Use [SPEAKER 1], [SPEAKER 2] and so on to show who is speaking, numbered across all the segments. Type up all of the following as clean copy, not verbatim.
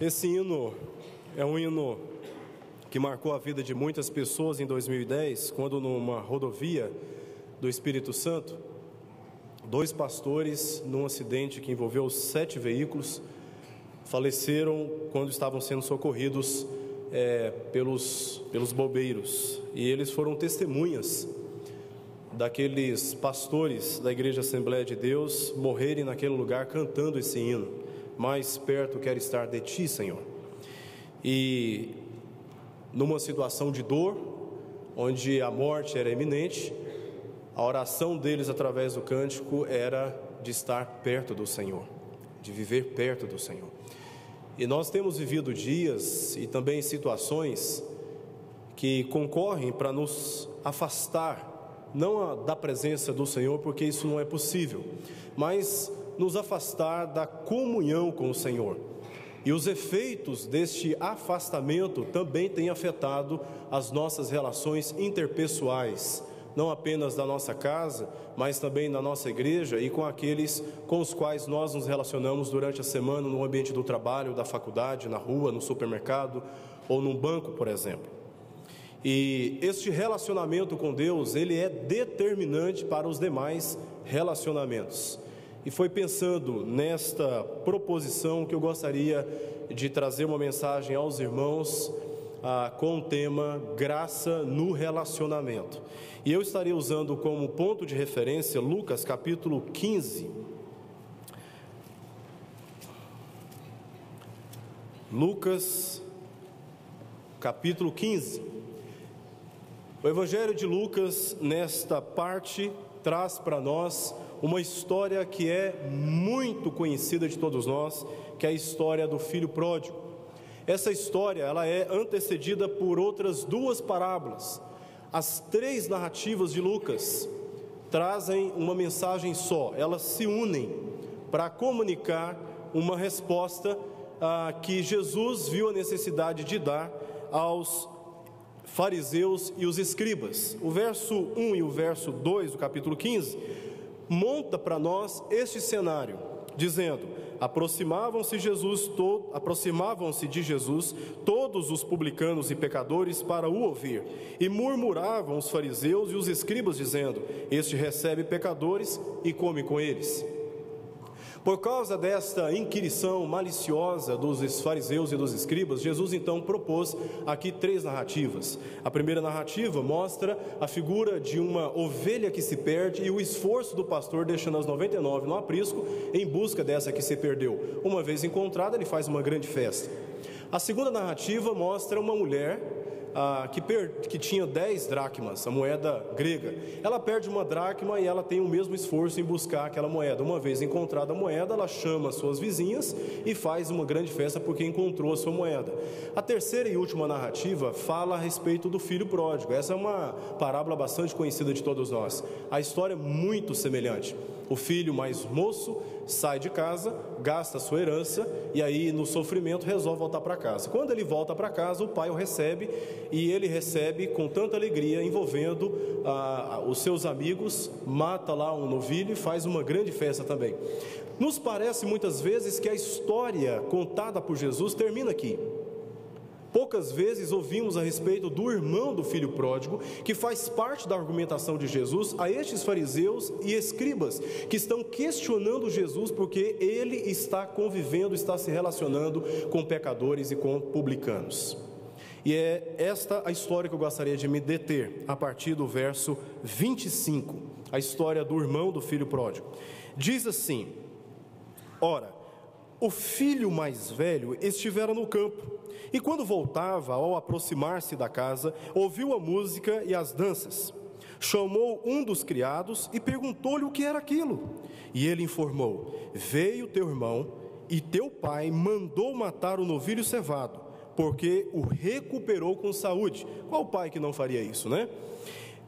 [SPEAKER 1] Esse hino é um hino que marcou a vida de muitas pessoas em 2010, quando numa rodovia do Espírito Santo, 2 pastores, num acidente que envolveu 7 veículos, faleceram quando estavam sendo socorridos pelos bombeiros. E eles foram testemunhas daqueles pastores da Igreja Assembleia de Deus morrerem naquele lugar cantando esse hino: mais perto quero estar de ti, Senhor. E numa situação de dor, onde a morte era iminente, a oração deles através do cântico era de estar perto do Senhor, de viver perto do Senhor. E nós temos vivido dias e também situações que concorrem para nos afastar, não da presença do Senhor, porque isso não é possível, mas nos afastar da comunhão com o Senhor. E os efeitos deste afastamento também têm afetado as nossas relações interpessoais, não apenas da nossa casa, mas também da nossa igreja e com aqueles com os quais nós nos relacionamos durante a semana no ambiente do trabalho, da faculdade, na rua, no supermercado ou num banco, por exemplo. E este relacionamento com Deus, ele é determinante para os demais relacionamentos. E foi pensando nesta proposição que eu gostaria de trazer uma mensagem aos irmãos com o tema graça no relacionamento. E eu estarei usando como ponto de referência Lucas capítulo 15. Lucas capítulo 15. O Evangelho de Lucas, nesta parte, traz para nós uma história que é muito conhecida de todos nós, que é a história do filho pródigo. Essa história, ela é antecedida por outras 2 parábolas. As 3 narrativas de Lucas trazem uma mensagem só, elas se unem para comunicar uma resposta que Jesus viu a necessidade de dar aos fariseus e os escribas. O verso 1 e o verso 2 do capítulo 15 monta para nós este cenário, dizendo: aproximavam-se de Jesus todos os publicanos e pecadores para o ouvir, e murmuravam os fariseus e os escribas, dizendo: este recebe pecadores e come com eles. Por causa desta inquirição maliciosa dos fariseus e dos escribas, Jesus então propôs aqui 3 narrativas. A primeira narrativa mostra a figura de uma ovelha que se perde e o esforço do pastor deixando as 99 no aprisco em busca dessa que se perdeu. Uma vez encontrada, ele faz uma grande festa. A segunda narrativa mostra uma mulher que tinha 10 dracmas, a moeda grega. Ela perde uma dracma e ela tem o mesmo esforço em buscar aquela moeda. Uma vez encontrada a moeda, ela chama suas vizinhas e faz uma grande festa porque encontrou a sua moeda. A terceira e última narrativa fala a respeito do filho pródigo. Essa é uma parábola bastante conhecida de todos nós. A história é muito semelhante. O filho mais moço sai de casa, gasta a sua herança e aí no sofrimento resolve voltar para casa. Quando ele volta para casa, o pai o recebe, e ele recebe com tanta alegria, envolvendo os seus amigos, mata lá um novilho e faz uma grande festa também. Nos parece muitas vezes que a história contada por Jesus termina aqui. Poucas vezes ouvimos a respeito do irmão do filho pródigo, que faz parte da argumentação de Jesus a estes fariseus e escribas, que estão questionando Jesus porque ele está convivendo, está se relacionando com pecadores e com publicanos. E é esta a história que eu gostaria de me deter, a partir do verso 25, a história do irmão do filho pródigo. Diz assim: ora, o filho mais velho estivera no campo, e quando voltava, ao aproximar-se da casa, ouviu a música e as danças. Chamou um dos criados e perguntou-lhe o que era aquilo. E ele informou: veio teu irmão, e teu pai mandou matar o novilho cevado, porque o recuperou com saúde. Qual pai que não faria isso, né?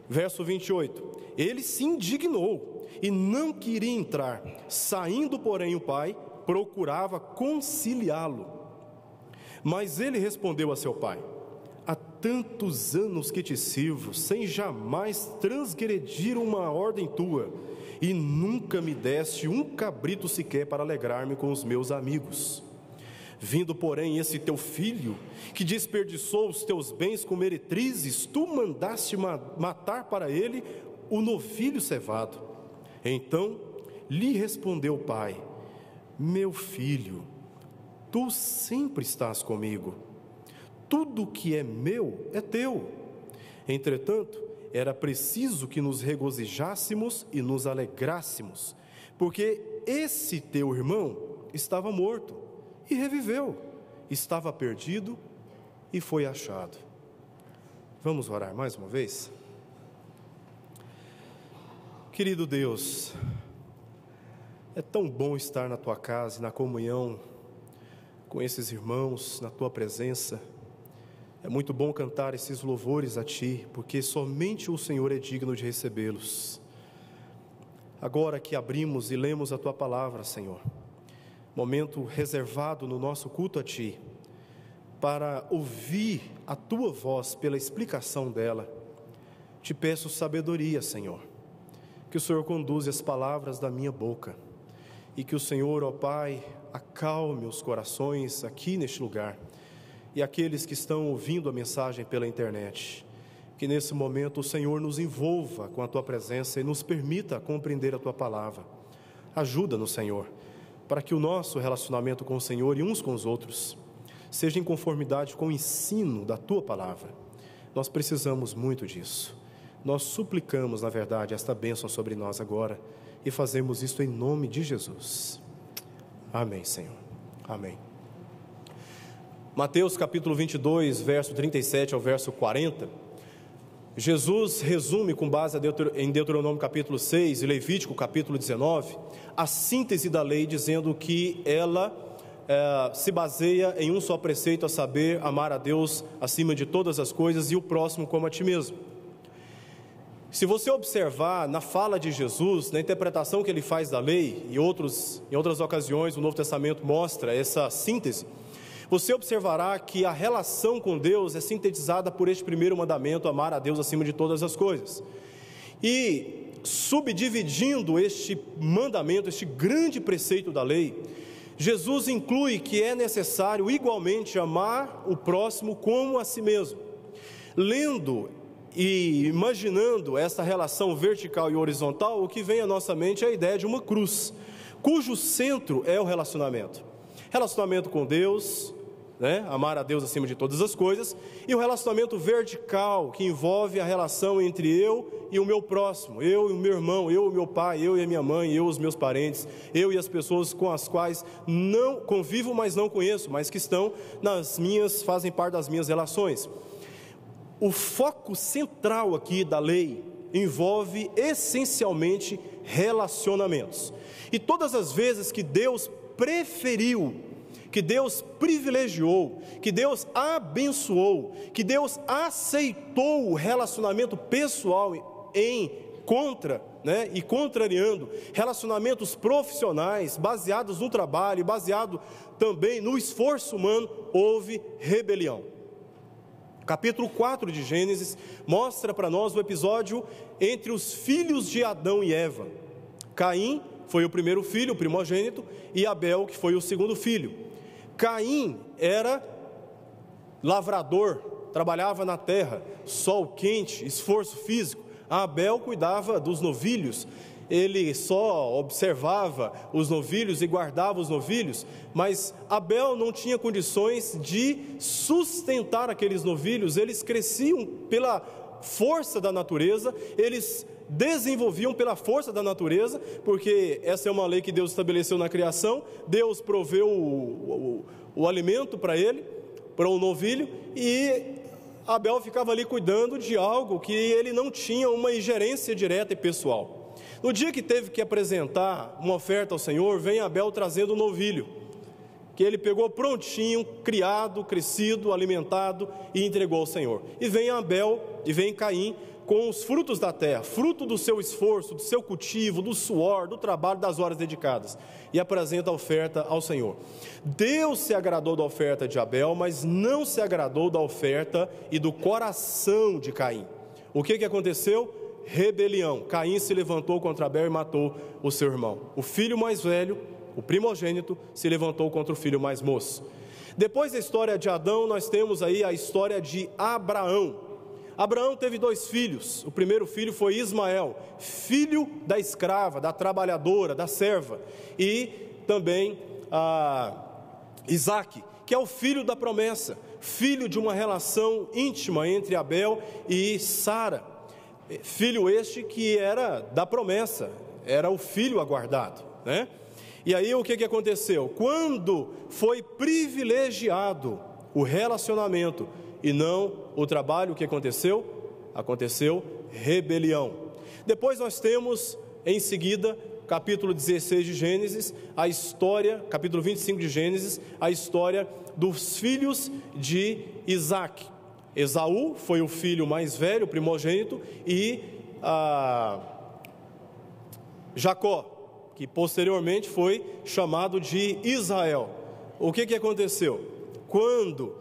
[SPEAKER 1] Verso 28. Ele se indignou e não queria entrar. Saindo, porém, o pai procurava conciliá-lo. Mas ele respondeu a seu pai: há tantos anos que te sirvo, sem jamais transgredir uma ordem tua, e nunca me deste um cabrito sequer para alegrar-me com os meus amigos. Vindo, porém, esse teu filho, que desperdiçou os teus bens com meretrizes, tu mandaste matar para ele o novilho cevado. Então lhe respondeu o pai: meu filho, tu sempre estás comigo, tudo que é meu é teu. Entretanto, era preciso que nos regozijássemos e nos alegrássemos, porque esse teu irmão estava morto e reviveu, estava perdido e foi achado. Vamos orar mais uma vez? Querido Deus, é tão bom estar na tua casa e na comunhão com esses irmãos, na tua presença. É muito bom cantar esses louvores a ti, porque somente o Senhor é digno de recebê-los. Agora que abrimos e lemos a tua palavra, Senhor, momento reservado no nosso culto a ti, para ouvir a tua voz pela explicação dela, te peço sabedoria, Senhor, que o Senhor conduza as palavras da minha boca, e que o Senhor, ó Pai, acalme os corações aqui neste lugar, e aqueles que estão ouvindo a mensagem pela internet, que nesse momento o Senhor nos envolva com a tua presença e nos permita compreender a tua palavra. Ajuda-nos, Senhor, para que o nosso relacionamento com o Senhor e uns com os outros seja em conformidade com o ensino da tua palavra. Nós precisamos muito disso. Nós suplicamos, na verdade, esta bênção sobre nós agora e fazemos isto em nome de Jesus. Amém, Senhor. Amém. Mateus capítulo 22, verso 37 ao verso 40, Jesus resume com base em Deuteronômio capítulo 6 e Levítico capítulo 19, a síntese da lei, dizendo que ela se baseia em um só preceito, a saber, amar a Deus acima de todas as coisas e o próximo como a ti mesmo. Se você observar na fala de Jesus, na interpretação que ele faz da lei, em outras ocasiões o Novo Testamento mostra essa síntese, você observará que a relação com Deus é sintetizada por este primeiro mandamento, amar a Deus acima de todas as coisas. E subdividindo este mandamento, este grande preceito da lei, Jesus inclui que é necessário igualmente amar o próximo como a si mesmo. Lendo e imaginando essa relação vertical e horizontal, o que vem à nossa mente é a ideia de uma cruz, cujo centro é o relacionamento com Deus, amar a Deus acima de todas as coisas, e o relacionamento vertical, que envolve a relação entre eu e o meu próximo, eu e o meu irmão, eu e o meu pai, eu e a minha mãe, eu e os meus parentes, eu e as pessoas com as quais não convivo, mas não conheço, mas que estão fazem parte das minhas relações. O foco central aqui da lei envolve essencialmente relacionamentos, e todas as vezes que Deus preferiu, que Deus privilegiou, que Deus abençoou, que Deus aceitou o relacionamento pessoal e contrariando relacionamentos profissionais baseados no trabalho, baseado também no esforço humano, houve rebelião. Capítulo 4 de Gênesis mostra para nós o episódio entre os filhos de Adão e Eva. Caim foi o primeiro filho, o primogênito, e Abel, que foi o segundo filho. Caim era lavrador, trabalhava na terra, sol quente, esforço físico. Abel cuidava dos novilhos, ele só observava os novilhos e guardava os novilhos, mas Abel não tinha condições de sustentar aqueles novilhos. Eles cresciam pela força da natureza, eles desenvolviam pela força da natureza, porque essa é uma lei que Deus estabeleceu na criação. Deus proveu o alimento para ele, para o novilho, e Abel ficava ali cuidando de algo que ele não tinha uma ingerência direta e pessoal. No dia que teve que apresentar uma oferta ao Senhor, vem Abel trazendo um novilho, que ele pegou prontinho, criado, crescido, alimentado, e entregou ao Senhor. E vem Caim com os frutos da terra, fruto do seu esforço, do seu cultivo, do suor, do trabalho, das horas dedicadas, e apresenta a oferta ao Senhor. Deus se agradou da oferta de Abel, mas não se agradou da oferta e do coração de Caim. O que aconteceu? Rebelião. Caim se levantou contra Abel e matou o seu irmão. O filho mais velho, o primogênito, se levantou contra o filho mais moço. Depois da história de Adão, nós temos aí a história de Abraão. Abraão teve 2 filhos. O primeiro filho foi Ismael, filho da escrava, da trabalhadora, da serva. E também Isaque, que é o filho da promessa, filho de uma relação íntima entre Abel e Sara. Filho este que era da promessa, era o filho aguardado, né? E aí o que aconteceu? Quando foi privilegiado o relacionamento e não o trabalho, o que aconteceu? Aconteceu rebelião. Depois nós temos, em seguida, capítulo 16 de Gênesis, a história, capítulo 25 de Gênesis, a história dos filhos de Isaque. Esaú foi o filho mais velho, primogênito, e Jacó, que posteriormente foi chamado de Israel. O que aconteceu? Quando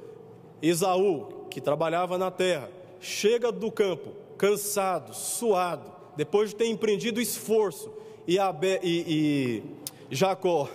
[SPEAKER 1] Esaú, que trabalhava na terra, chega do campo, cansado, suado, depois de ter empreendido esforço, e Jacó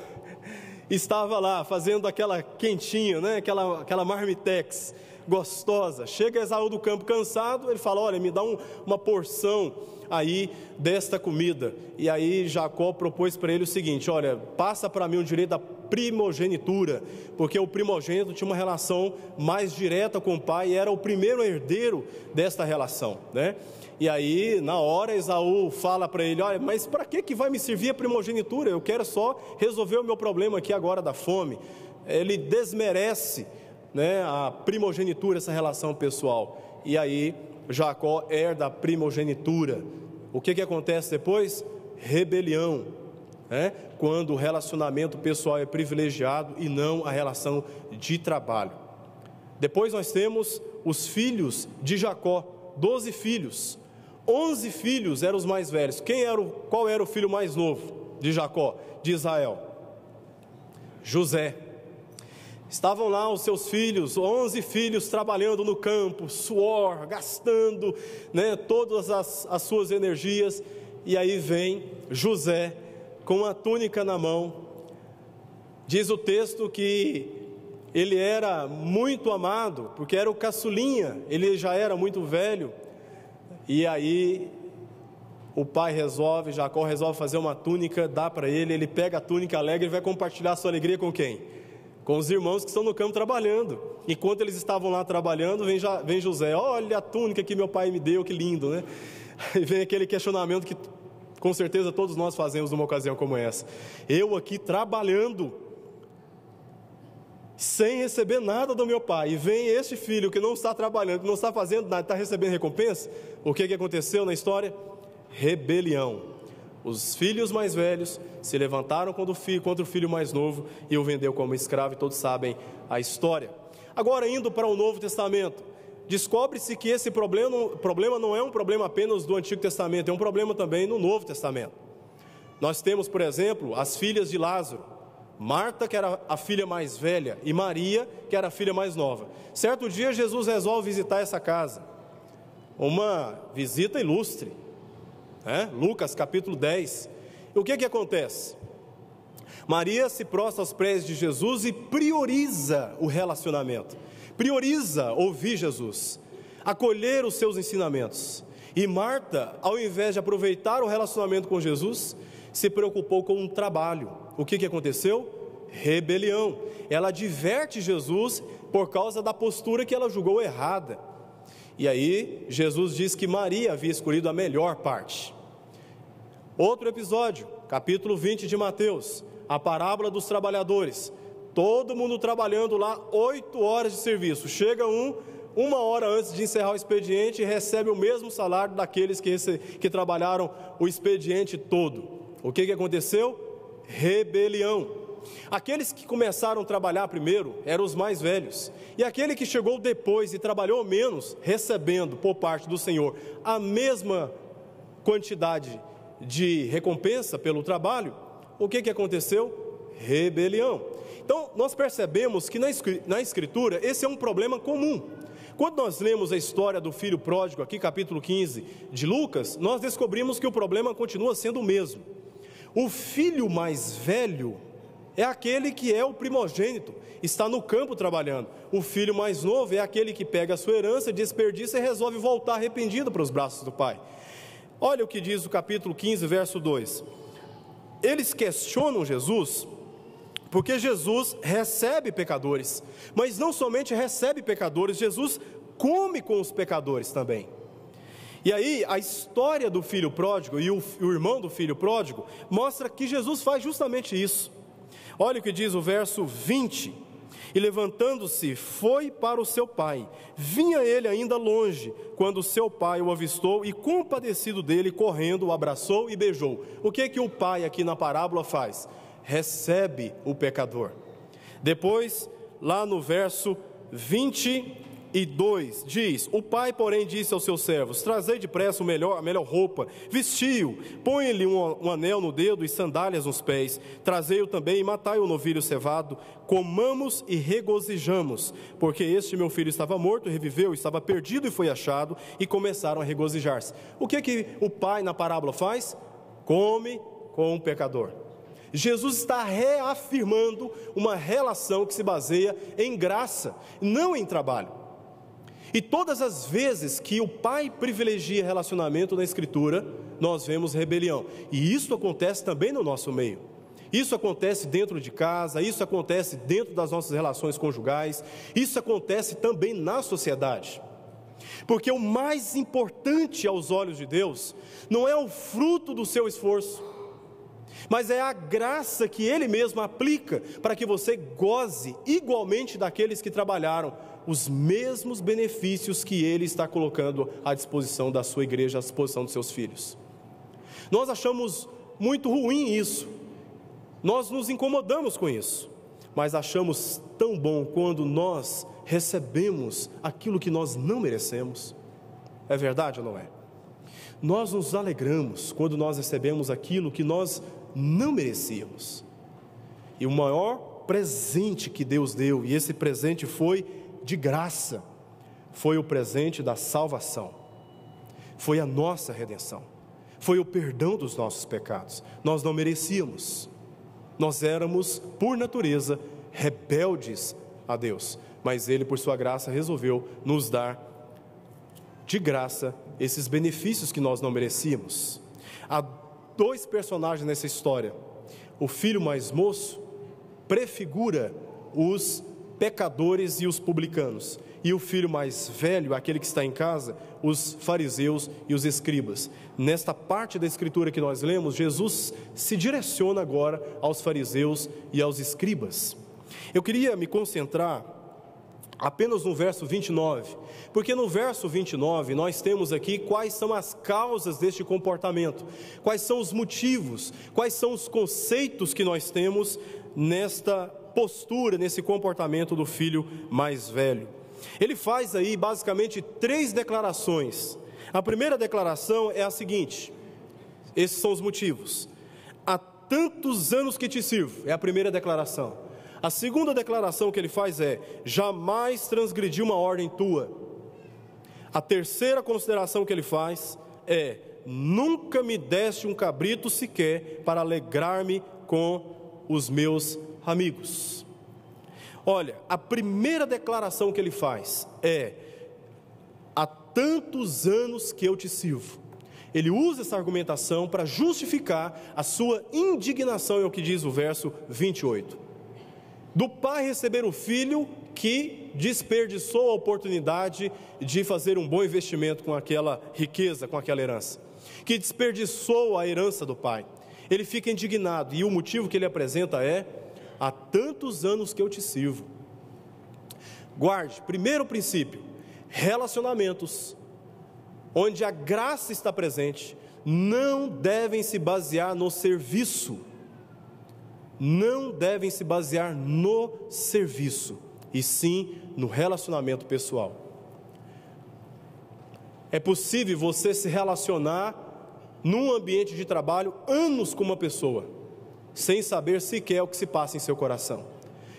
[SPEAKER 1] estava lá fazendo aquela quentinha, né? aquela marmitex gostosa. Chega Esaú do campo cansado, ele fala: olha, me dá uma porção aí desta comida. E aí Jacó propôs para ele o seguinte: olha, passa para mim o direito da primogenitura, porque o primogênito tinha uma relação mais direta com o pai e era o primeiro herdeiro desta relação, né? E aí, na hora, Esaú fala para ele: olha, mas para que vai me servir a primogenitura? Eu quero só resolver o meu problema aqui agora da fome. Ele desmerece, né, a primogenitura, essa relação pessoal. E aí, Jacó herda a primogenitura. O que acontece depois? Rebelião, né? Quando o relacionamento pessoal é privilegiado e não a relação de trabalho. Depois nós temos os filhos de Jacó, 12 filhos. 11 filhos eram os mais velhos. Qual era o filho mais novo de Jacó, de Israel? José. Estavam lá os seus filhos, 11 filhos trabalhando no campo, suor, gastando, né, todas as suas energias. E aí vem José com a túnica na mão. Diz o texto que ele era muito amado, porque era o caçulinha, ele já era muito velho. E aí o pai Jacó resolve fazer uma túnica, dá para ele. Ele pega a túnica alegre e vai compartilhar a sua alegria com quem? Com os irmãos que estão no campo trabalhando. Enquanto eles estavam lá trabalhando, vem José: olha a túnica que meu pai me deu, que lindo, né? E vem aquele questionamento que com certeza todos nós fazemos numa ocasião como essa: eu aqui trabalhando, sem receber nada do meu pai, e vem este filho que não está trabalhando, que não está fazendo nada, está recebendo recompensa. O que aconteceu na história? Rebelião. Os filhos mais velhos se levantaram contra o filho mais novo e o vendeu como escravo, e todos sabem a história. Agora, indo para o Novo Testamento, descobre-se que esse problema não é um problema apenas do Antigo Testamento, é um problema também no Novo Testamento. Nós temos, por exemplo, as filhas de Lázaro. Marta, que era a filha mais velha, e Maria, que era a filha mais nova. Certo dia, Jesus resolve visitar essa casa. Uma visita ilustre, né? Lucas capítulo 10. E o que acontece? Maria se prostra aos pés de Jesus e prioriza o relacionamento. Prioriza ouvir Jesus, acolher os seus ensinamentos. E Marta, ao invés de aproveitar o relacionamento com Jesus, se preocupou com um trabalho. O que aconteceu? Rebelião. Ela adverte Jesus por causa da postura que ela julgou errada. E aí Jesus diz que Maria havia escolhido a melhor parte. Outro episódio, capítulo 20 de Mateus, a parábola dos trabalhadores. Todo mundo trabalhando lá, 8 horas de serviço. Chega uma hora antes de encerrar o expediente e recebe o mesmo salário daqueles que trabalharam o expediente todo. O que aconteceu? Rebelião. Aqueles que começaram a trabalhar primeiro eram os mais velhos, e aquele que chegou depois e trabalhou menos, recebendo por parte do Senhor a mesma quantidade de recompensa pelo trabalho, o que aconteceu? Rebelião. Então nós percebemos que na Escritura esse é um problema comum. Quando nós lemos a história do filho pródigo aqui, capítulo 15 de Lucas, nós descobrimos que o problema continua sendo o mesmo. O filho mais velho, é aquele que é o primogênito, está no campo trabalhando. O filho mais novo é aquele que pega a sua herança, desperdiça e resolve voltar arrependido para os braços do pai. Olha o que diz o capítulo 15, verso 2. Eles questionam Jesus, porque Jesus recebe pecadores, mas não somente recebe pecadores, Jesus come com os pecadores também. E aí a história do filho pródigo e o irmão do filho pródigo mostra que Jesus faz justamente isso. Olha o que diz o verso 20: e levantando-se foi para o seu pai, vinha ele ainda longe, quando seu pai o avistou e compadecido dele, correndo, o abraçou e beijou. O que o pai aqui na parábola faz? Recebe o pecador. Depois, lá no verso 22, diz: o pai, porém, disse aos seus servos: trazei depressa a melhor roupa, vestiu, põe-lhe um anel no dedo e sandálias nos pés, trazei-o também e matai o novilho cevado, comamos e regozijamos, porque este meu filho estava morto, reviveu, estava perdido e foi achado, e começaram a regozijar-se. O que o pai na parábola faz? Come com o pecador. Jesus está reafirmando uma relação que se baseia em graça, não em trabalho. E todas as vezes que o pai privilegia relacionamento na Escritura, nós vemos rebelião. E isso acontece também no nosso meio. Isso acontece dentro de casa, isso acontece dentro das nossas relações conjugais, isso acontece também na sociedade. Porque o mais importante aos olhos de Deus não é o fruto do seu esforço, mas é a graça que Ele mesmo aplica para que você goze igualmente daqueles que trabalharam os mesmos benefícios que Ele está colocando à disposição da sua igreja, à disposição dos seus filhos. Nós achamos muito ruim isso, nós nos incomodamos com isso, mas achamos tão bom quando nós recebemos aquilo que nós não merecemos. É verdade ou não é? Nós nos alegramos quando nós recebemos aquilo que nós não merecíamos. E o maior presente que Deus deu, e esse presente foi de graça, foi o presente da salvação, foi a nossa redenção, foi o perdão dos nossos pecados. Nós não merecíamos, nós éramos por natureza rebeldes a Deus, mas Ele por sua graça resolveu nos dar de graça esses benefícios que nós não merecíamos. Há dois personagens nessa história. O filho mais moço prefigura os pecadores e os publicanos, e o filho mais velho, aquele que está em casa, os fariseus e os escribas. Nesta parte da escritura que nós lemos, Jesus se direciona agora aos fariseus e aos escribas. Eu queria me concentrar apenas no verso 29, porque no verso 29 nós temos aqui quais são as causas deste comportamento, quais são os motivos, quais são os conceitos que nós temos nesta postura, nesse comportamento do filho mais velho. Ele faz aí basicamente 3 declarações. A primeira declaração é a seguinte: esses são os motivos. Há tantos anos que te sirvo, é a primeira declaração. A segunda declaração que ele faz é: jamais transgredi uma ordem tua. A terceira consideração que ele faz é: nunca me deste um cabrito sequer para alegrar-me com os meus amigos. Olha, a primeira declaração que ele faz é: há tantos anos que eu te sirvo. Ele usa essa argumentação para justificar a sua indignação, é o que diz o verso 28. Do pai receber o filho que desperdiçou a oportunidade de fazer um bom investimento com aquela riqueza, com aquela herança, que desperdiçou a herança do pai. Ele fica indignado, e o motivo que ele apresenta é: há tantos anos que eu te sirvo. Guarde, primeiro princípio: relacionamentos onde a graça está presente não devem se basear no serviço, não devem se basear no serviço, e sim no relacionamento pessoal. É possível você se relacionar num ambiente de trabalho anos com uma pessoa, sem saber sequer o que se passa em seu coração,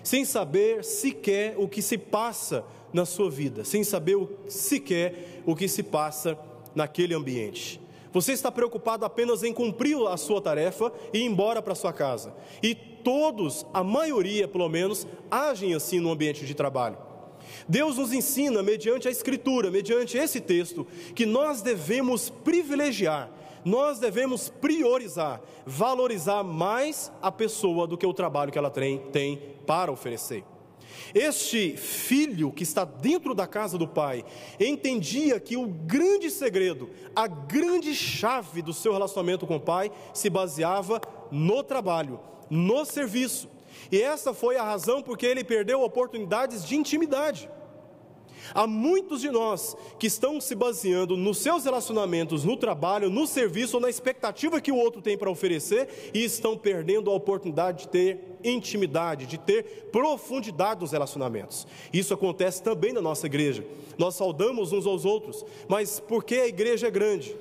[SPEAKER 1] sem saber sequer o que se passa na sua vida, sem saber sequer o que se passa naquele ambiente. Você está preocupado apenas em cumprir a sua tarefa e ir embora para sua casa, e todos, a maioria pelo menos, agem assim no ambiente de trabalho. Deus nos ensina, mediante a Escritura, mediante esse texto, que nós devemos privilegiar, nós devemos priorizar, valorizar mais a pessoa do que o trabalho que ela tem para oferecer. Este filho que está dentro da casa do pai entendia que o grande segredo, a grande chave do seu relacionamento com o pai se baseava no trabalho, no serviço. E essa foi a razão porque ele perdeu oportunidades de intimidade. Há muitos de nós que estão se baseando nos seus relacionamentos, no trabalho, no serviço ou na expectativa que o outro tem para oferecer e estão perdendo a oportunidade de ter intimidade, de ter profundidade nos relacionamentos. Isso acontece também na nossa igreja. Nós saudamos uns aos outros, mas porque a igreja é grande,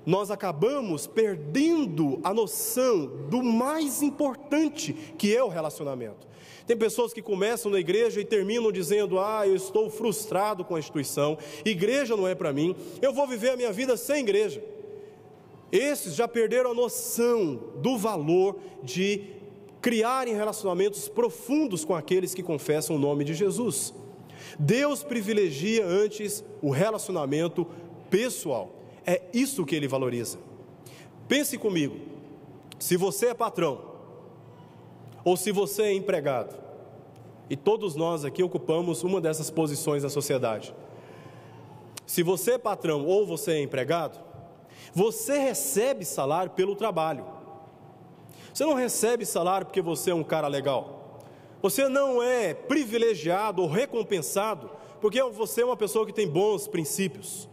[SPEAKER 1] nós acabamos perdendo a noção do mais importante que é o relacionamento. Tem pessoas que começam na igreja e terminam dizendo: eu estou frustrado com a instituição, igreja não é para mim, eu vou viver a minha vida sem igreja. Esses já perderam a noção do valor de criarem relacionamentos profundos com aqueles que confessam o nome de Jesus. Deus privilegia antes o relacionamento pessoal, é isso que Ele valoriza. Pense comigo, se você é patrão, ou se você é empregado, e todos nós aqui ocupamos uma dessas posições na sociedade. Se você é patrão ou você é empregado, você recebe salário pelo trabalho. Você não recebe salário porque você é um cara legal. Você não é privilegiado ou recompensado porque você é uma pessoa que tem bons princípios.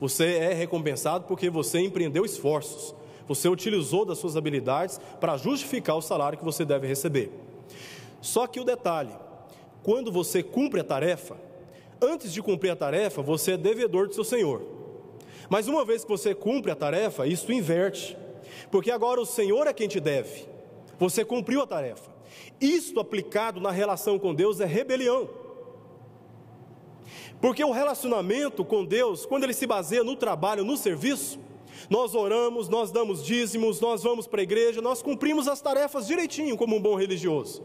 [SPEAKER 1] Você é recompensado porque você empreendeu esforços. Você utilizou das suas habilidades para justificar o salário que você deve receber. Só que o detalhe, quando você cumpre a tarefa, antes de cumprir a tarefa, você é devedor do seu Senhor. Mas uma vez que você cumpre a tarefa, isso inverte. Porque agora o Senhor é quem te deve. Você cumpriu a tarefa. Isto aplicado na relação com Deus é rebelião. Porque o relacionamento com Deus, quando ele se baseia no trabalho, no serviço, nós oramos, nós damos dízimos, nós vamos para a igreja, nós cumprimos as tarefas direitinho como um bom religioso.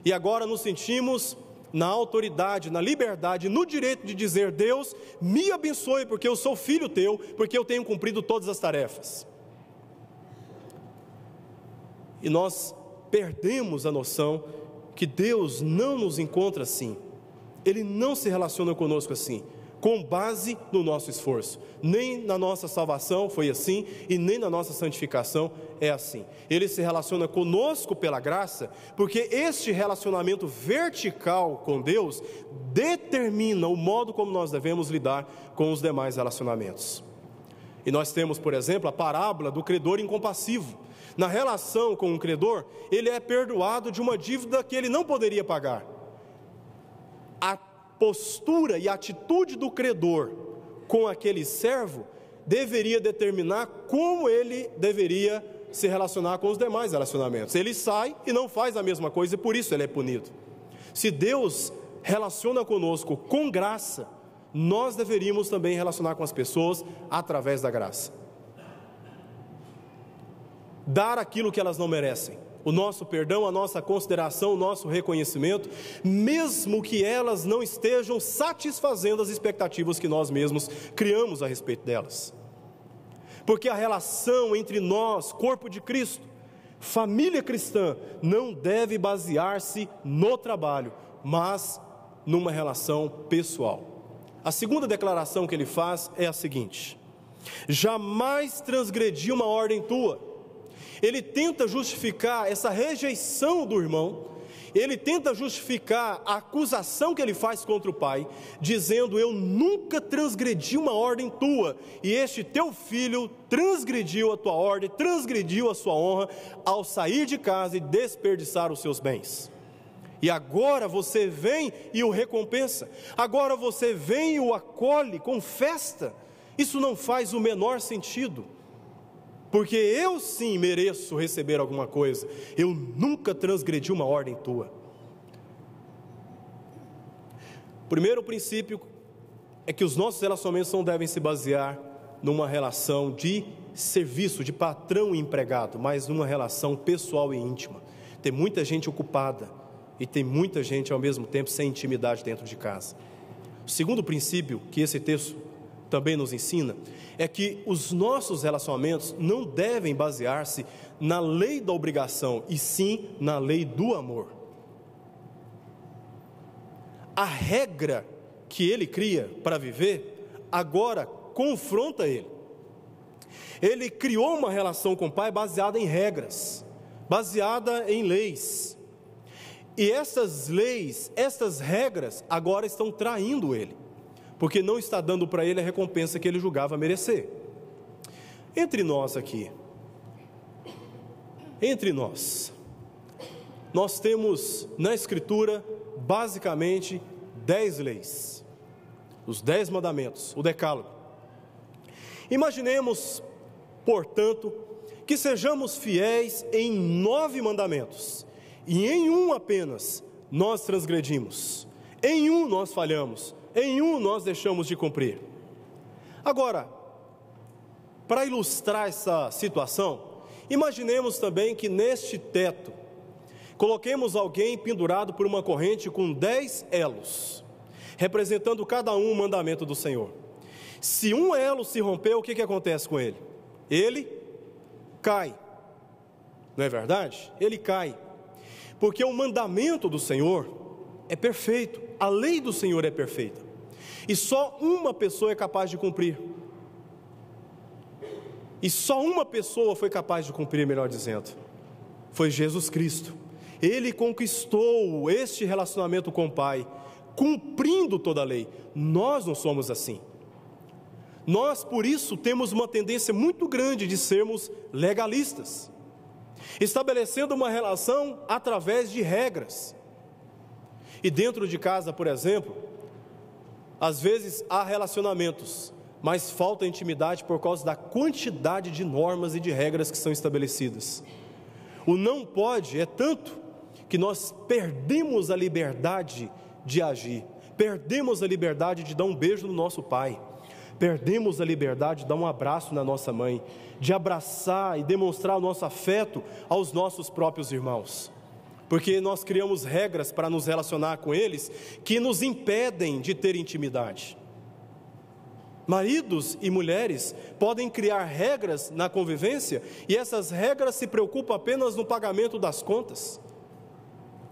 [SPEAKER 1] E agora nos sentimos na autoridade, na liberdade, no direito de dizer: Deus, me abençoe porque eu sou filho teu, porque eu tenho cumprido todas as tarefas. E nós perdemos a noção que Deus não nos encontra assim. Ele não se relaciona conosco assim, com base no nosso esforço. Nem na nossa salvação foi assim, e nem na nossa santificação é assim. Ele se relaciona conosco pela graça, porque este relacionamento vertical com Deus determina o modo como nós devemos lidar com os demais relacionamentos. E nós temos, por exemplo, a parábola do credor incompassivo. Na relação com o credor, ele é perdoado de uma dívida que ele não poderia pagar. A postura e a atitude do credor com aquele servo deveria determinar como ele deveria se relacionar com os demais relacionamentos. Ele sai e não faz a mesma coisa e por isso ele é punido. Se Deus relaciona conosco com graça, nós deveríamos também relacionar com as pessoas através da graça. Dar aquilo que elas não merecem. O nosso perdão, a nossa consideração, o nosso reconhecimento, mesmo que elas não estejam satisfazendo as expectativas que nós mesmos criamos a respeito delas. Porque a relação entre nós, corpo de Cristo, família cristã, não deve basear-se no trabalho, mas numa relação pessoal. A segunda declaração que ele faz é a seguinte: jamais transgredi uma ordem tua. Ele tenta justificar essa rejeição do irmão, ele tenta justificar a acusação que ele faz contra o pai, dizendo: eu nunca transgredi uma ordem tua, e este teu filho transgrediu a tua ordem, transgrediu a sua honra, ao sair de casa e desperdiçar os seus bens. E agora você vem e o recompensa, agora você vem e o acolhe com festa. Isso não faz o menor sentido. Porque eu sim mereço receber alguma coisa. Eu nunca transgredi uma ordem tua. O primeiro princípio é que os nossos relacionamentos não devem se basear numa relação de serviço, de patrão e empregado, mas numa relação pessoal e íntima. tem muita gente ocupada e tem muita gente ao mesmo tempo sem intimidade dentro de casa. O segundo princípio que esse texto também nos ensina é que os nossos relacionamentos não devem basear-se na lei da obrigação, e sim na lei do amor. A regra que ele cria para viver, agora confronta ele. Ele criou uma relação com o Pai baseada em regras, baseada em leis. E essas leis, essas regras, agora estão traindo ele, porque não está dando para ele a recompensa que ele julgava merecer. Entre nós aqui, nós temos na Escritura, basicamente, 10 leis, os 10 mandamentos, o decálogo. Imaginemos, portanto, que sejamos fiéis em 9 mandamentos, e em um apenas nós transgredimos, em um nós falhamos, em um nós deixamos de cumprir. Agora, para ilustrar essa situação, imaginemos também que neste teto, coloquemos alguém pendurado por uma corrente com 10 elos, representando cada um mandamento do Senhor. Se um elo se romper, o que acontece com ele? Ele cai, não é verdade? Ele cai, porque o mandamento do Senhor é perfeito, a lei do Senhor é perfeita, e só uma pessoa é capaz de cumprir, e só uma pessoa foi capaz de cumprir, melhor dizendo, foi Jesus Cristo. Ele conquistou este relacionamento com o Pai, cumprindo toda a lei. Nós não somos assim. Nós, por isso, temos uma tendência muito grande de sermos legalistas, estabelecendo uma relação através de regras. E dentro de casa, por exemplo, às vezes há relacionamentos, mas falta intimidade por causa da quantidade de normas e de regras que são estabelecidas. O não pode é tanto que nós perdemos a liberdade de agir, perdemos a liberdade de dar um beijo no nosso pai, perdemos a liberdade de dar um abraço na nossa mãe, de abraçar e demonstrar o nosso afeto aos nossos próprios irmãos, porque nós criamos regras para nos relacionar com eles que nos impedem de ter intimidade. Maridos e mulheres podem criar regras na convivência e essas regras se preocupam apenas no pagamento das contas,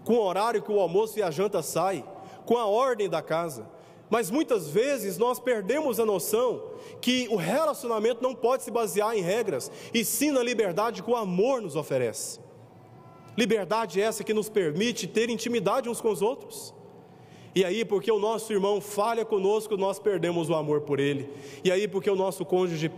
[SPEAKER 1] com o horário que o almoço e a janta saem, com a ordem da casa. Mas muitas vezes nós perdemos a noção que o relacionamento não pode se basear em regras, e sim na liberdade que o amor nos oferece. Liberdade essa que nos permite ter intimidade uns com os outros. E aí, porque o nosso irmão falha conosco, nós perdemos o amor por ele. E aí, porque o nosso cônjuge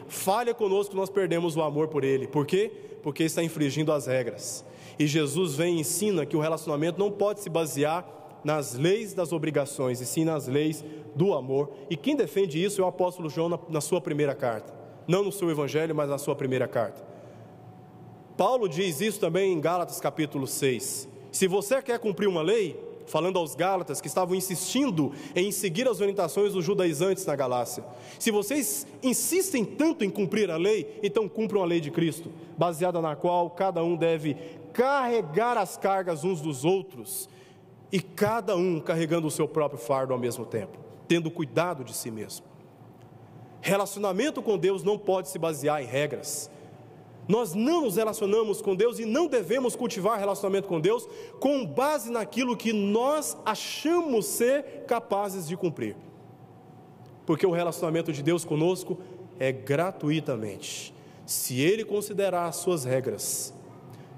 [SPEAKER 1] falha conosco, nós perdemos o amor por ele. Por quê? Porque está infringindo as regras. E Jesus vem e ensina que o relacionamento não pode se basear nas leis das obrigações, e sim nas leis do amor. E quem defende isso é o apóstolo João na sua primeira carta. Não no seu evangelho, mas na sua primeira carta. Paulo diz isso também em Gálatas capítulo 6. Se você quer cumprir uma lei, falando aos Gálatas que estavam insistindo em seguir as orientações dos judaizantes na Galácia, se vocês insistem tanto em cumprir a lei, então cumpram a lei de Cristo, baseada na qual cada um deve carregar as cargas uns dos outros, e cada um carregando o seu próprio fardo ao mesmo tempo, tendo cuidado de si mesmo. Relacionamento com Deus não pode se basear em regras. Nós não nos relacionamos com Deus e não devemos cultivar relacionamento com Deus com base naquilo que nós achamos ser capazes de cumprir, porque o relacionamento de Deus conosco é gratuitamente. Se Ele considerar as suas regras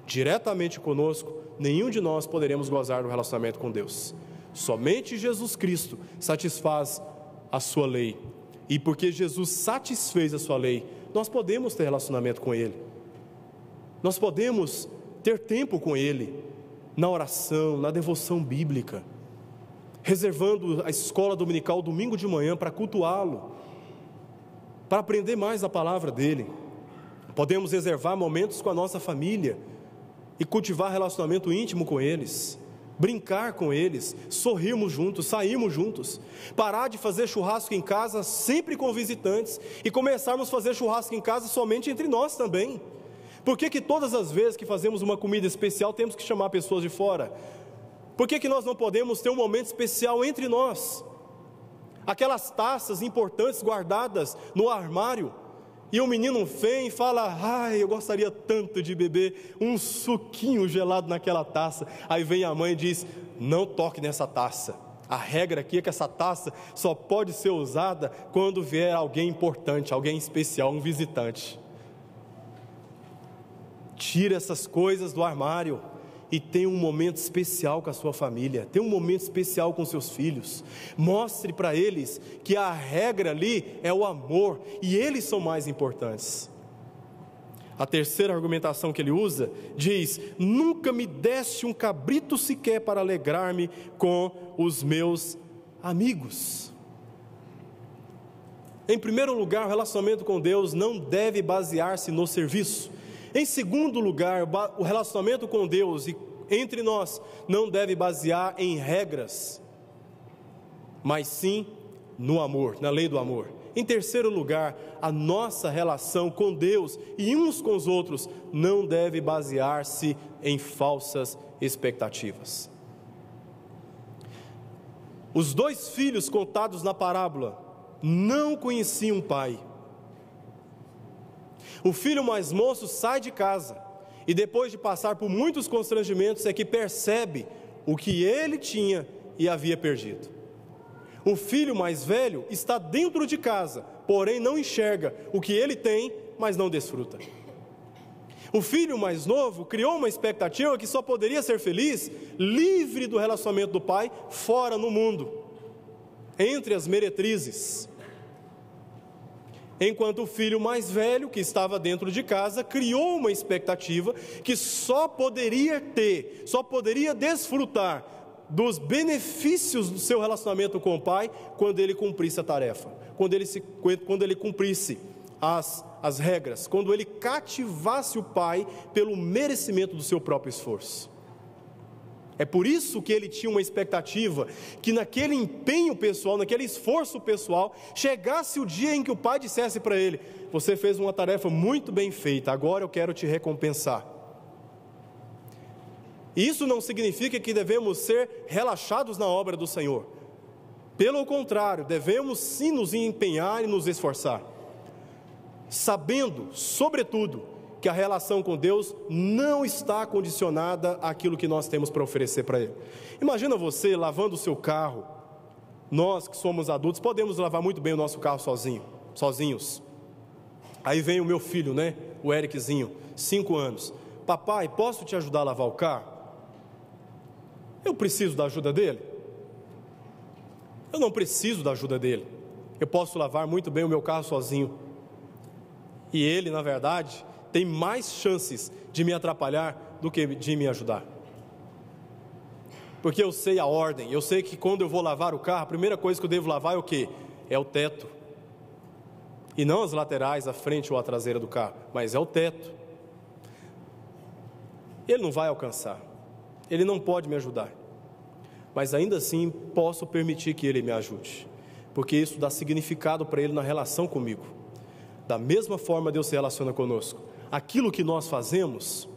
[SPEAKER 1] diretamente conosco, nenhum de nós poderemos gozar do relacionamento com Deus. Somente Jesus Cristo satisfaz a sua lei, e porque Jesus satisfez a sua lei, nós podemos ter relacionamento com Ele. Nós podemos ter tempo com Ele, na oração, na devoção bíblica, reservando a escola dominical domingo de manhã para cultuá-lo, para aprender mais a palavra dEle. Podemos reservar momentos com a nossa família e cultivar relacionamento íntimo com eles, brincar com eles, sorrirmos juntos, sairmos juntos, parar de fazer churrasco em casa sempre com visitantes e começarmos a fazer churrasco em casa somente entre nós também, Por que todas as vezes que fazemos uma comida especial temos que chamar pessoas de fora? Por que nós não podemos ter um momento especial entre nós? Aquelas taças importantes guardadas no armário, e o menino vem e fala: ai, eu gostaria tanto de beber um suquinho gelado naquela taça. Aí vem a mãe e diz: não toque nessa taça. A regra aqui é que essa taça só pode ser usada quando vier alguém importante, alguém especial, um visitante. Tire essas coisas do armário e tenha um momento especial com a sua família, tenha um momento especial com seus filhos. Mostre para eles que a regra ali é o amor, e eles são mais importantes. A terceira argumentação que ele usa diz: nunca me deste um cabrito sequer para alegrar-me com os meus amigos. Em primeiro lugar, o relacionamento com Deus não deve basear-se no serviço. Em segundo lugar, o relacionamento com Deus e entre nós não deve basear em regras, mas sim no amor, na lei do amor. Em terceiro lugar, a nossa relação com Deus e uns com os outros não deve basear-se em falsas expectativas. Os dois filhos contados na parábola não conheciam o pai. O filho mais moço sai de casa e, depois de passar por muitos constrangimentos, é que percebe o que ele tinha e havia perdido. O filho mais velho está dentro de casa, porém não enxerga o que ele tem, mas não desfruta. O filho mais novo criou uma expectativa que só poderia ser feliz livre do relacionamento do pai, fora no mundo, entre as meretrizes. Enquanto o filho mais velho, que estava dentro de casa, criou uma expectativa que só poderia desfrutar dos benefícios do seu relacionamento com o pai quando ele cumprisse a tarefa, quando ele cumprisse as regras, quando ele cativasse o pai pelo merecimento do seu próprio esforço. É por isso que ele tinha uma expectativa que naquele empenho pessoal, naquele esforço pessoal, chegasse o dia em que o pai dissesse para ele: você fez uma tarefa muito bem feita, agora eu quero te recompensar. Isso não significa que devemos ser relaxados na obra do Senhor. Pelo contrário, devemos sim nos empenhar e nos esforçar, sabendo, sobretudo, que a relação com Deus não está condicionada àquilo que nós temos para oferecer para Ele. Imagina você lavando o seu carro. Nós que somos adultos podemos lavar muito bem o nosso carro sozinhos. Aí vem o meu filho, o Ericzinho, 5 anos. Papai, posso te ajudar a lavar o carro? Eu preciso da ajuda dele? Eu não preciso da ajuda dele. Eu posso lavar muito bem o meu carro sozinho. E ele, na verdade, tem mais chances de me atrapalhar do que de me ajudar. Porque eu sei a ordem, eu sei que quando eu vou lavar o carro, a primeira coisa que eu devo lavar é o quê? É o teto. E não as laterais, a frente ou a traseira do carro, mas é o teto. Ele não vai alcançar, ele não pode me ajudar, mas ainda assim posso permitir que ele me ajude, porque isso dá significado para ele na relação comigo. Da mesma forma Deus se relaciona conosco. Aquilo que nós fazemos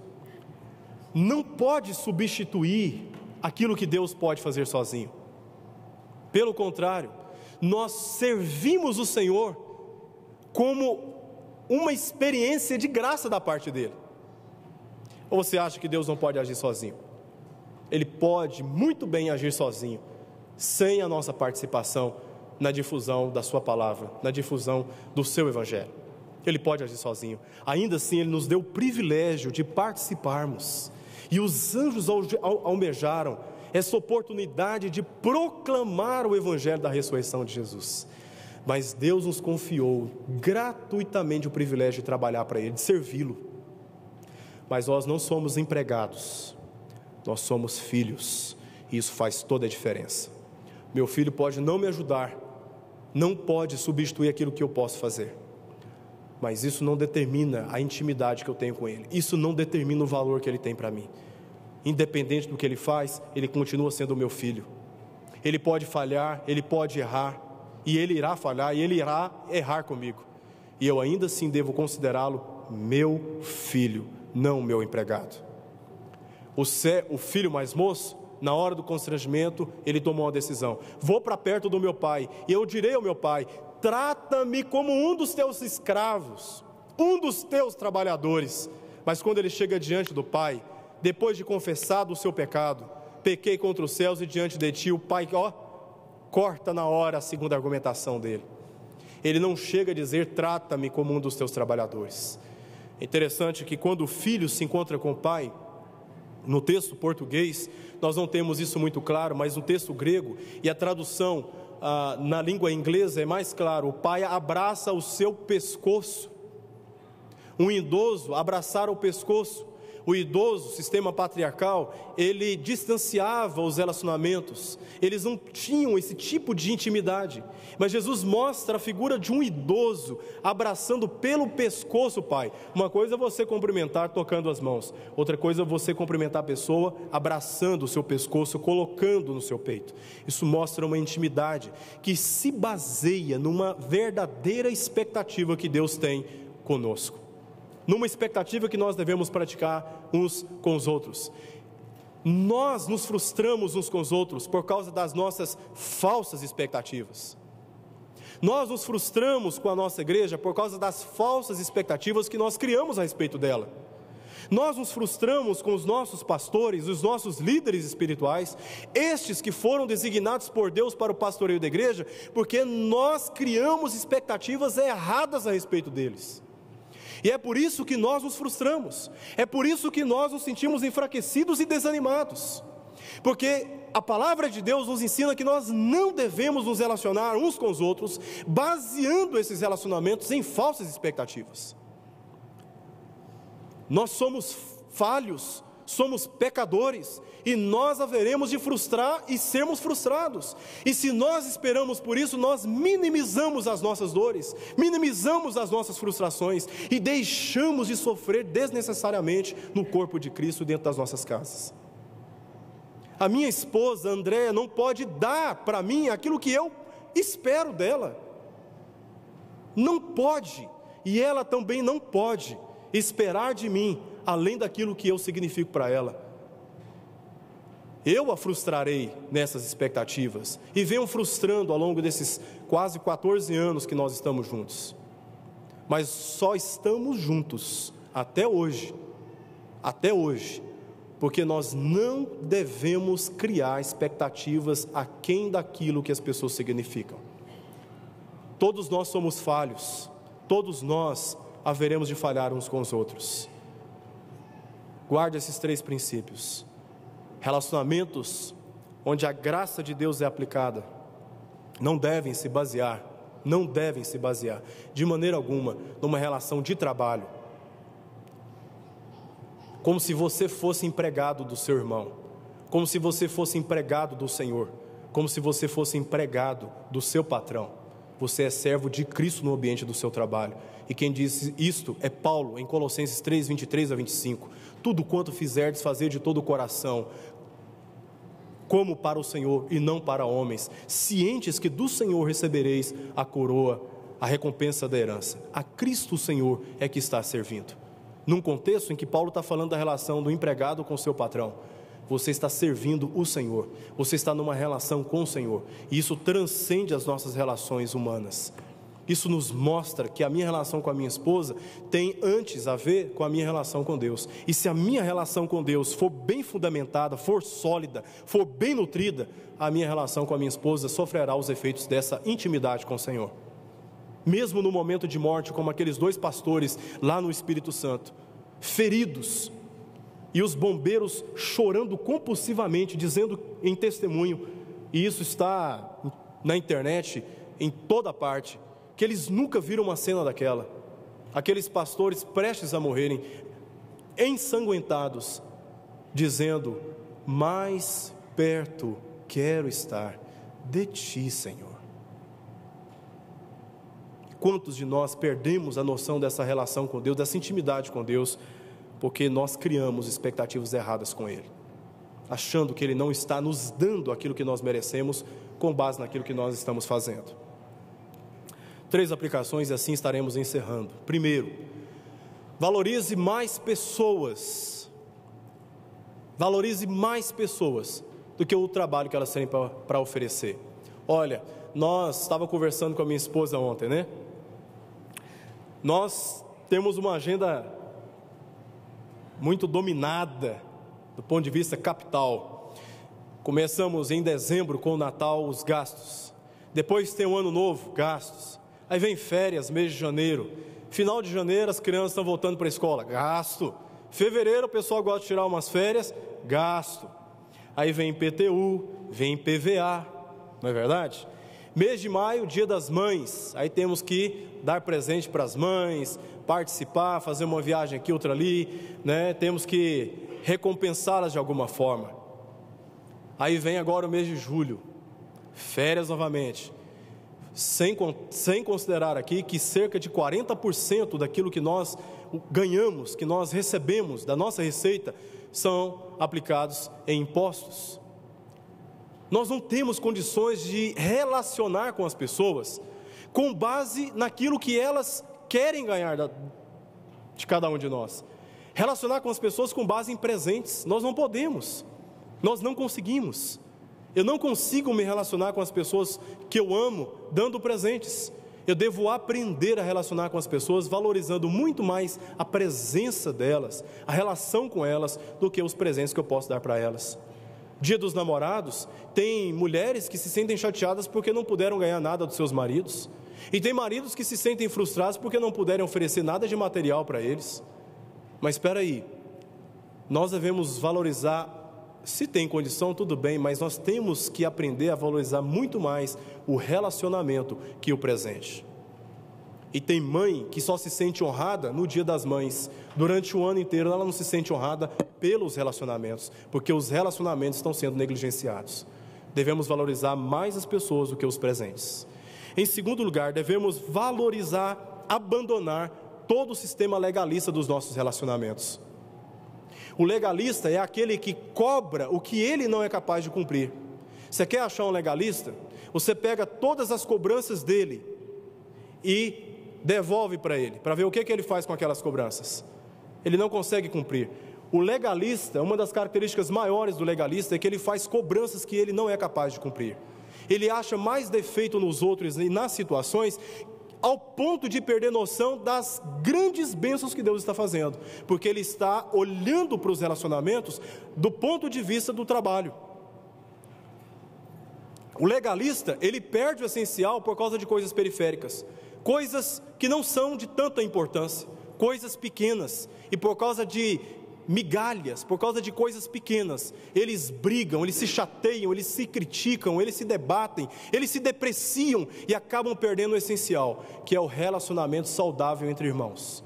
[SPEAKER 1] não pode substituir aquilo que Deus pode fazer sozinho. Pelo contrário, nós servimos o Senhor como uma experiência de graça da parte dele. Ou você acha que Deus não pode agir sozinho? Ele pode muito bem agir sozinho, sem a nossa participação na difusão da sua palavra, na difusão do seu evangelho. Ele pode agir sozinho. Ainda assim, Ele nos deu o privilégio de participarmos. E os anjos almejaram essa oportunidade de proclamar o evangelho da ressurreição de Jesus. Mas Deus nos confiou gratuitamente o privilégio de trabalhar para Ele, de servi-lo. Mas nós não somos empregados, nós somos filhos. E isso faz toda a diferença. Meu filho pode não me ajudar, não pode substituir aquilo que eu posso fazer, mas isso não determina a intimidade que eu tenho com ele. Isso não determina o valor que ele tem para mim. Independente do que ele faz, ele continua sendo o meu filho. Ele pode falhar, ele pode errar, e ele irá falhar, e ele irá errar comigo. E eu ainda assim devo considerá-lo meu filho, não meu empregado. O filho mais moço, na hora do constrangimento, ele tomou uma decisão: vou para perto do meu pai, e eu direi ao meu pai: trata-me como um dos teus escravos, um dos teus trabalhadores. Mas quando ele chega diante do pai, depois de confessado o seu pecado, pequei contra os céus e diante de ti, o pai, corta na hora a segunda argumentação dele. Ele não chega a dizer: trata-me como um dos teus trabalhadores. É interessante que quando o filho se encontra com o pai, no texto português, nós não temos isso muito claro, mas no texto grego, e a tradução na língua inglesa é mais claro: o pai abraça o seu pescoço. Um idoso abraçar o pescoço. O idoso, sistema patriarcal, ele distanciava os relacionamentos, eles não tinham esse tipo de intimidade, mas Jesus mostra a figura de um idoso abraçando pelo pescoço o pai. Uma coisa é você cumprimentar tocando as mãos, outra coisa é você cumprimentar a pessoa abraçando o seu pescoço, colocando no seu peito. Isso mostra uma intimidade que se baseia numa verdadeira expectativa que Deus tem conosco, numa expectativa que nós devemos praticar uns com os outros. Nós nos frustramos uns com os outros por causa das nossas falsas expectativas. Nós nos frustramos com a nossa igreja por causa das falsas expectativas que nós criamos a respeito dela. Nós nos frustramos com os nossos pastores, os nossos líderes espirituais, estes que foram designados por Deus para o pastoreio da igreja, porque nós criamos expectativas erradas a respeito deles. E é por isso que nós nos frustramos, é por isso que nós nos sentimos enfraquecidos e desanimados, porque a palavra de Deus nos ensina que nós não devemos nos relacionar uns com os outros, baseando esses relacionamentos em falsas expectativas. Nós somos falhos, somos pecadores, e nós haveremos de frustrar e sermos frustrados, e se nós esperamos por isso, nós minimizamos as nossas dores, minimizamos as nossas frustrações, e deixamos de sofrer desnecessariamente no corpo de Cristo dentro das nossas casas. A minha esposa, Andréia, não pode dar para mim aquilo que eu espero dela, não pode, e ela também não pode esperar de mim além daquilo que eu significo para ela. Eu a frustrarei nessas expectativas, e venho frustrando ao longo desses quase 14 anos que nós estamos juntos, mas só estamos juntos até hoje, porque nós não devemos criar expectativas aquém daquilo que as pessoas significam. Todos nós somos falhos, todos nós haveremos de falhar uns com os outros. Guarde esses 3 princípios. Relacionamentos onde a graça de Deus é aplicada não devem se basear de maneira alguma numa relação de trabalho, como se você fosse empregado do seu irmão, como se você fosse empregado do Senhor, como se você fosse empregado do seu patrão. Você é servo de Cristo no ambiente do seu trabalho, e quem diz isto é Paulo, em Colossenses 3, 23 a 25, tudo quanto fizerdes, fazer de todo o coração, como para o Senhor e não para homens, cientes que do Senhor recebereis a coroa, a recompensa da herança. A Cristo o Senhor é que está servindo. Num contexto em que Paulo está falando da relação do empregado com o seu patrão, você está servindo o Senhor, você está numa relação com o Senhor, e isso transcende as nossas relações humanas. Isso nos mostra que a minha relação com a minha esposa tem antes a ver com a minha relação com Deus, e se a minha relação com Deus for bem fundamentada, for sólida, for bem nutrida, a minha relação com a minha esposa sofrerá os efeitos dessa intimidade com o Senhor. Mesmo no momento de morte, como aqueles 2 pastores lá no Espírito Santo, feridos, e os bombeiros chorando compulsivamente, dizendo em testemunho, e isso está na internet, em toda parte, que eles nunca viram uma cena daquela, aqueles pastores prestes a morrerem, ensanguentados, dizendo: mais perto quero estar de ti, Senhor. Quantos de nós perdemos a noção dessa relação com Deus, dessa intimidade com Deus, porque nós criamos expectativas erradas com Ele, achando que Ele não está nos dando aquilo que nós merecemos, com base naquilo que nós estamos fazendo. 3 aplicações, e assim estaremos encerrando. Primeiro, Valorize mais pessoas. Valorize mais pessoas do que o trabalho que elas têm para oferecer. Olha, nós estava conversando com a minha esposa ontem, né? Nós temos uma agenda muito dominada do ponto de vista capital. Começamos em dezembro com o Natal, os gastos. Depois tem o Ano Novo, gastos. Aí vem férias, mês de janeiro. Final de janeiro, as crianças estão voltando para a escola, gasto. Fevereiro, o pessoal gosta de tirar umas férias, gasto. Aí vem IPTU, vem PVA, não é verdade? Mês de maio, Dia das Mães. Aí temos que dar presente para as mães, participar, fazer uma viagem aqui, outra ali, né? Temos que recompensá-las de alguma forma. Aí vem agora o mês de julho, férias novamente. Sem considerar aqui que cerca de 40% daquilo que nós ganhamos, que nós recebemos da nossa receita, são aplicados em impostos. Nós não temos condições de relacionar com as pessoas com base naquilo que elas querem ganhar de cada um de nós. Relacionar com as pessoas com base em presentes, nós não podemos, nós não conseguimos. Eu não consigo me relacionar com as pessoas que eu amo dando presentes. Eu devo aprender a relacionar com as pessoas valorizando muito mais a presença delas, a relação com elas, do que os presentes que eu posso dar para elas. Dia dos Namorados, tem mulheres que se sentem chateadas porque não puderam ganhar nada dos seus maridos. E tem maridos que se sentem frustrados porque não puderam oferecer nada de material para eles. Mas espera aí, nós devemos valorizar. Se tem condição, tudo bem, mas nós temos que aprender a valorizar muito mais o relacionamento que o presente. E tem mãe que só se sente honrada no Dia das Mães. Durante o ano inteiro ela não se sente honrada pelos relacionamentos, porque os relacionamentos estão sendo negligenciados. Devemos valorizar mais as pessoas do que os presentes. Em segundo lugar, devemos valorizar, abandonar todo o sistema legalista dos nossos relacionamentos. O legalista é aquele que cobra o que ele não é capaz de cumprir. Você quer achar um legalista? Você pega todas as cobranças dele e devolve para ele, para ver o que ele faz com aquelas cobranças. Ele não consegue cumprir. O legalista, uma das características maiores do legalista é que ele faz cobranças que ele não é capaz de cumprir. Ele acha mais defeito nos outros e nas situações, ao ponto de perder noção das grandes bênçãos que Deus está fazendo, porque ele está olhando para os relacionamentos do ponto de vista do trabalho. O legalista, ele perde o essencial por causa de coisas periféricas, coisas que não são de tanta importância, coisas pequenas, e por causa de migalhas, por causa de coisas pequenas, eles brigam, eles se chateiam, eles se criticam, eles se debatem, eles se depreciam e acabam perdendo o essencial, que é o relacionamento saudável entre irmãos.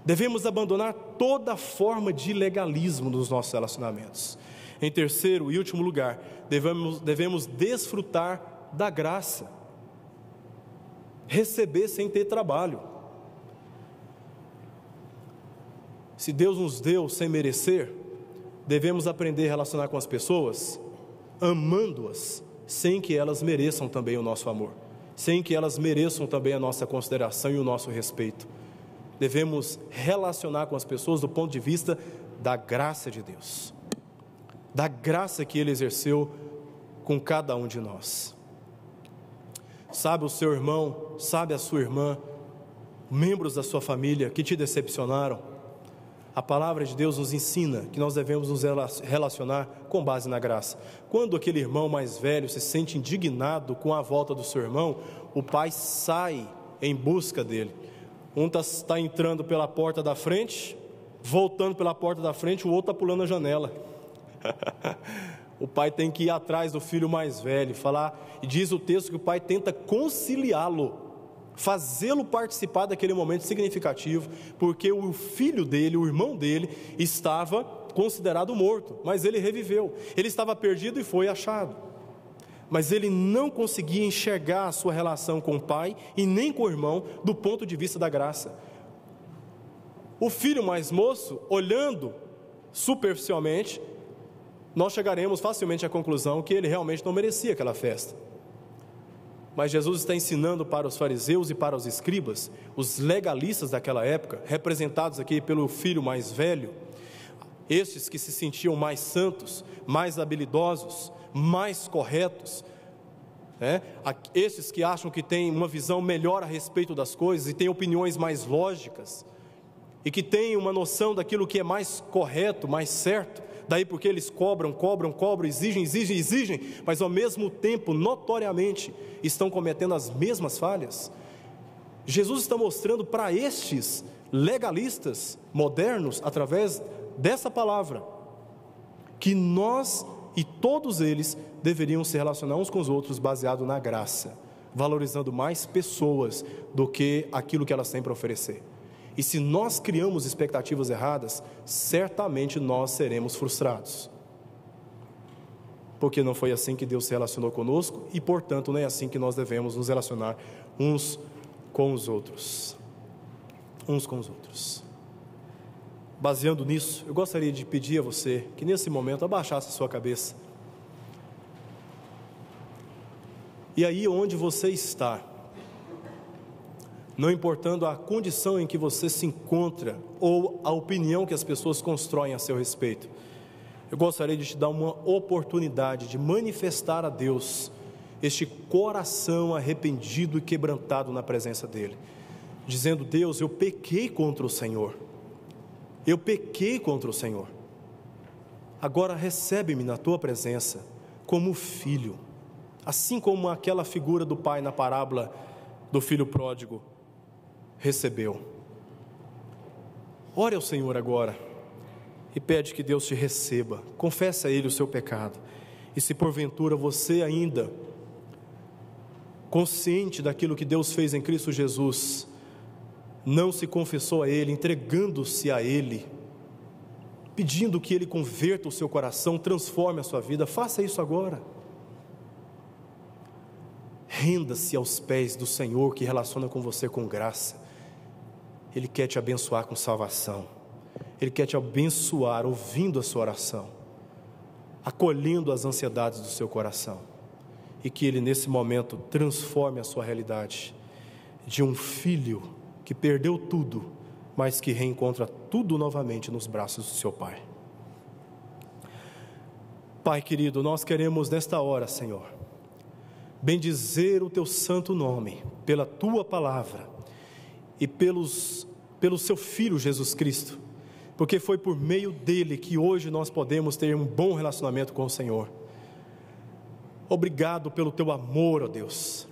[SPEAKER 1] Devemos abandonar toda forma de legalismo nos nossos relacionamentos. Em terceiro e último lugar, devemos desfrutar da graça, receber sem ter trabalho. Se Deus nos deu sem merecer, devemos aprender a relacionar com as pessoas, amando-as, sem que elas mereçam também o nosso amor, sem que elas mereçam também a nossa consideração e o nosso respeito. Devemos relacionar com as pessoas do ponto de vista da graça de Deus, da graça que Ele exerceu com cada um de nós. Sabe o seu irmão, sabe a sua irmã, membros da sua família que te decepcionaram? A palavra de Deus nos ensina que nós devemos nos relacionar com base na graça. Quando aquele irmão mais velho se sente indignado com a volta do seu irmão, o pai sai em busca dele. Um está entrando pela porta da frente, voltando pela porta da frente, o outro está pulando a janela. O pai tem que ir atrás do filho mais velho, falar, e diz o texto que o pai tenta conciliá-lo, fazê-lo participar daquele momento significativo, porque o filho dele, o irmão dele, estava considerado morto, mas ele reviveu. Ele estava perdido e foi achado, mas ele não conseguia enxergar a sua relação com o pai e nem com o irmão do ponto de vista da graça. O filho mais moço, olhando superficialmente, nós chegaremos facilmente à conclusão que ele realmente não merecia aquela festa. Mas Jesus está ensinando para os fariseus e para os escribas, os legalistas daquela época, representados aqui pelo filho mais velho, estes que se sentiam mais santos, mais habilidosos, mais corretos, estes que acham que têm uma visão melhor a respeito das coisas e têm opiniões mais lógicas, e que têm uma noção daquilo que é mais correto, mais certo, daí porque eles cobram, exigem, mas ao mesmo tempo, notoriamente, estão cometendo as mesmas falhas. Jesus está mostrando para estes legalistas modernos, através dessa palavra, que nós e todos eles deveriam se relacionar uns com os outros baseado na graça, valorizando mais pessoas do que aquilo que elas têm para oferecer. E se nós criamos expectativas erradas, certamente nós seremos frustrados, porque não foi assim que Deus se relacionou conosco, e portanto não é assim que nós devemos nos relacionar uns com os outros. Baseando nisso, eu gostaria de pedir a você que nesse momento abaixasse a sua cabeça, e aí onde você está, não importando a condição em que você se encontra, ou a opinião que as pessoas constroem a seu respeito, eu gostaria de te dar uma oportunidade de manifestar a Deus este coração arrependido e quebrantado na presença dEle, dizendo: Deus, eu pequei contra o Senhor, agora recebe-me na Tua presença como filho, assim como aquela figura do pai na parábola do filho pródigo recebeu. Ore ao Senhor agora e pede que Deus te receba. Confesse a Ele o seu pecado, e se porventura você ainda, consciente daquilo que Deus fez em Cristo Jesus, não se confessou a Ele, entregando-se a Ele, pedindo que Ele converta o seu coração, transforme a sua vida, faça isso agora. Renda-se aos pés do Senhor, que relaciona com você com graça. Ele quer te abençoar com salvação, Ele quer te abençoar ouvindo a sua oração, acolhendo as ansiedades do seu coração, e que Ele nesse momento transforme a sua realidade de um filho que perdeu tudo, mas que reencontra tudo novamente nos braços do seu Pai. Pai querido, nós queremos nesta hora, Senhor, bendizer o Teu santo nome, pela Tua palavra, e pelo Seu Filho Jesus Cristo, porque foi por meio dEle que hoje nós podemos ter um bom relacionamento com o Senhor. Obrigado pelo Teu amor, ó Deus.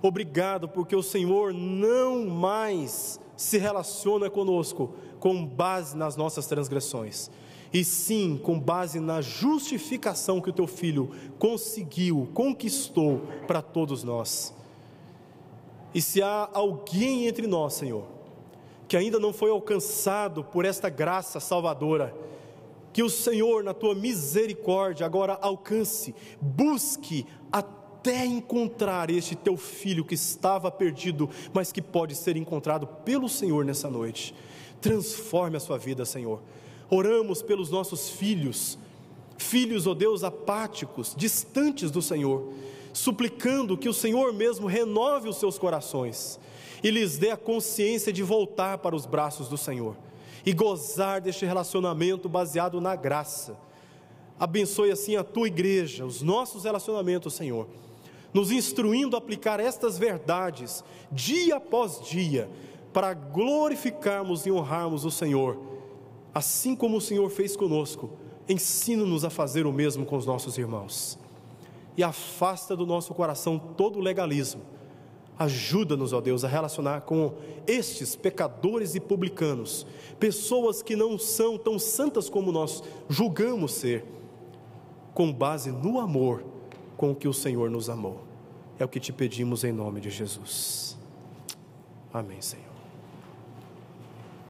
[SPEAKER 1] Obrigado porque o Senhor não mais se relaciona conosco com base nas nossas transgressões, e sim com base na justificação que o Teu Filho conquistou para todos nós. E se há alguém entre nós, Senhor, que ainda não foi alcançado por esta graça salvadora, que o Senhor, na Tua misericórdia, agora alcance, busque até encontrar este Teu Filho que estava perdido, mas que pode ser encontrado pelo Senhor nessa noite. Transforme a sua vida, Senhor. Oramos pelos nossos filhos, ó Deus, apáticos, distantes do Senhor, suplicando que o Senhor mesmo renove os seus corações e lhes dê a consciência de voltar para os braços do Senhor e gozar deste relacionamento baseado na graça. Abençoe assim a Tua igreja, os nossos relacionamentos, Senhor, nos instruindo a aplicar estas verdades dia após dia, para glorificarmos e honrarmos o Senhor, assim como o Senhor fez conosco. Ensina-nos a fazer o mesmo com os nossos irmãos, e afasta do nosso coração todo o legalismo. Ajuda-nos, ó Deus, a relacionar com estes pecadores e publicanos, pessoas que não são tão santas como nós julgamos ser, com base no amor com que o Senhor nos amou. É o que te pedimos em nome de Jesus. Amém, Senhor.